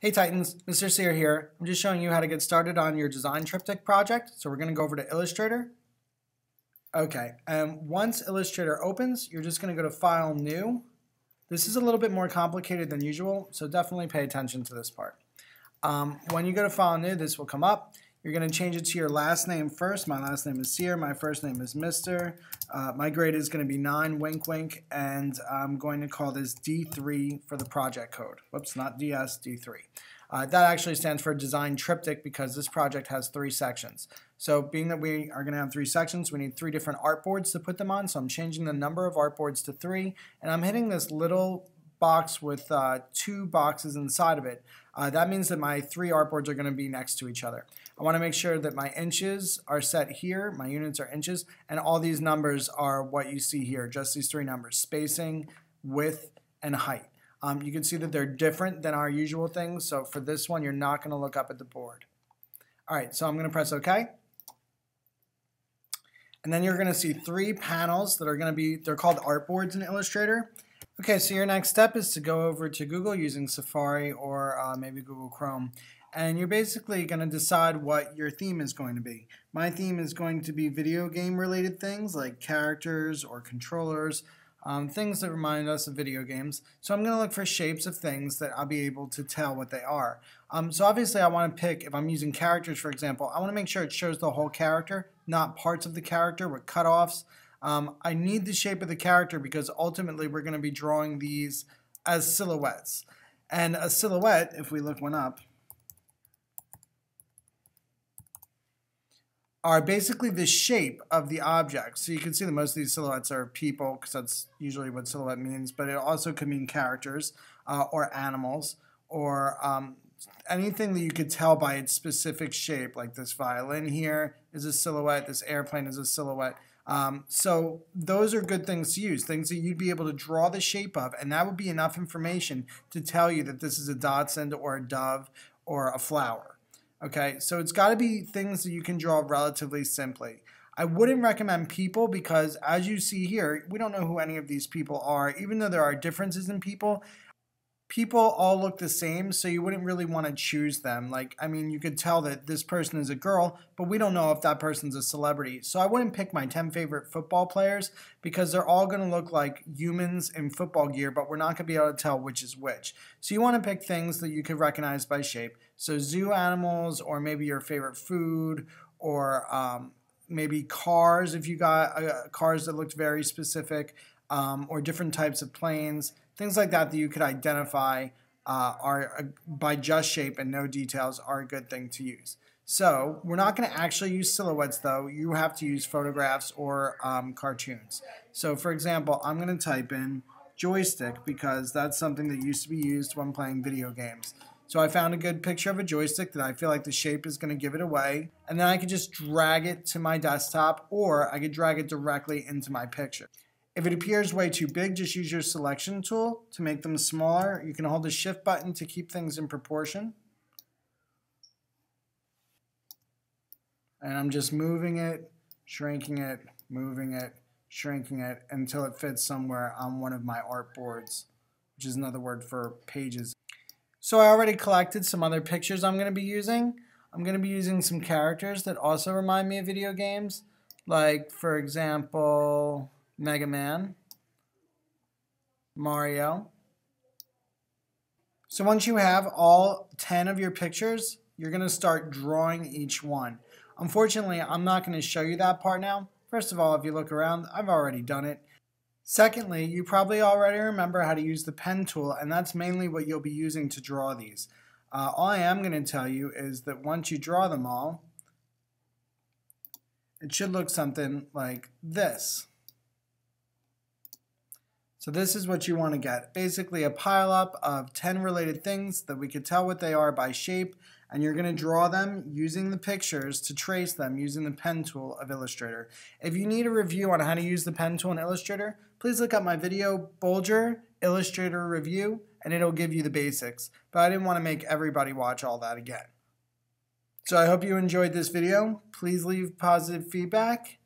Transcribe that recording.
Hey Titans, Mr. Cier here. I'm just showing you how to get started on your design Triptych project. So we're going to go over to Illustrator. Okay, and once Illustrator opens, you're just going to go to File, New. This is a little bit more complicated than usual, so definitely pay attention to this part. When you go to File, New, this will come up. You're going to change it to your last name first. My last name is Cier. My first name is Mr. My grade is going to be 9, wink, wink, and I'm going to call this D3 for the project code. Whoops, not DS, D3. That actually stands for Design Triptych because this project has 3 sections. So being that we are going to have 3 sections, we need 3 different artboards to put them on. So I'm changing the number of artboards to 3, and I'm hitting this little box with 2 boxes inside of it. That means that my 3 artboards are going to be next to each other. I want to make sure that my inches are set here, my units are inches, and all these numbers are what you see here, just these 3 numbers: spacing, width, and height. You can see that they're different than our usual things, so for this one you're not going to look up at the board. Alright, so I'm going to press OK. And then you're going to see 3 panels that are going to be, they're called artboards in Illustrator. Okay, so your next step is to go over to Google using Safari or maybe Google Chrome. And you're basically going to decide what your theme is going to be. My theme is going to be video game related things like characters or controllers, things that remind us of video games. So I'm going to look for shapes of things that I'll be able to tell what they are. So obviously I want to pick, if I'm using characters for example, I want to make sure it shows the whole character, not parts of the character with cutoffs. I need the shape of the character because ultimately we're going to be drawing these as silhouettes. And a silhouette, if we look one up, are basically the shape of the object. So you can see that most of these silhouettes are people, because that's usually what silhouette means, but it also could mean characters or animals or anything that you could tell by its specific shape, like this violin here is a silhouette, this airplane is a silhouette. So those are good things to use, things that you'd be able to draw the shape of, and that would be enough information to tell you that this is a dachshund or a dove or a flower. Okay, so it's got to be things that you can draw relatively simply. I wouldn't recommend people because, as you see here, we don't know who any of these people are. Even though there are differences in people, people all look the same, so you wouldn't really want to choose them. Like, I mean, you could tell that this person is a girl, but we don't know if that person's a celebrity. So I wouldn't pick my 10 favorite football players because they're all going to look like humans in football gear, but we're not going to be able to tell which is which. So you want to pick things that you could recognize by shape. So zoo animals, or maybe your favorite food, or maybe cars if you got cars that looked very specific, or different types of planes. Things like that that you could identify are by just shape and no details are a good thing to use. So we're not going to actually use silhouettes though. You have to use photographs or cartoons. So for example, I'm going to type in joystick because that's something that used to be used when playing video games. So I found a good picture of a joystick that I feel like the shape is going to give it away. And then I could just drag it to my desktop, or I could drag it directly into my picture. If it appears way too big, just use your selection tool to make them smaller. You can hold the shift button to keep things in proportion. And I'm just moving it, shrinking it, moving it, shrinking it until it fits somewhere on one of my artboards, which is another word for pages. So I already collected some other pictures I'm going to be using. I'm going to be using some characters that also remind me of video games, like for example Mega Man, Mario. So once you have all 10 of your pictures, you're going to start drawing each one. Unfortunately, I'm not going to show you that part now. First of all, if you look around, I've already done it. Secondly, you probably already remember how to use the pen tool, and that's mainly what you'll be using to draw these. All I am going to tell you is that once you draw them all, it should look something like this. So this is what you want to get. Basically a pileup of 10 related things that we could tell what they are by shape, and you're going to draw them using the pictures to trace them using the pen tool of Illustrator. If you need a review on how to use the pen tool in Illustrator, please look up my video, Bolger Illustrator Review, and it'll give you the basics. But I didn't want to make everybody watch all that again. So I hope you enjoyed this video. Please leave positive feedback,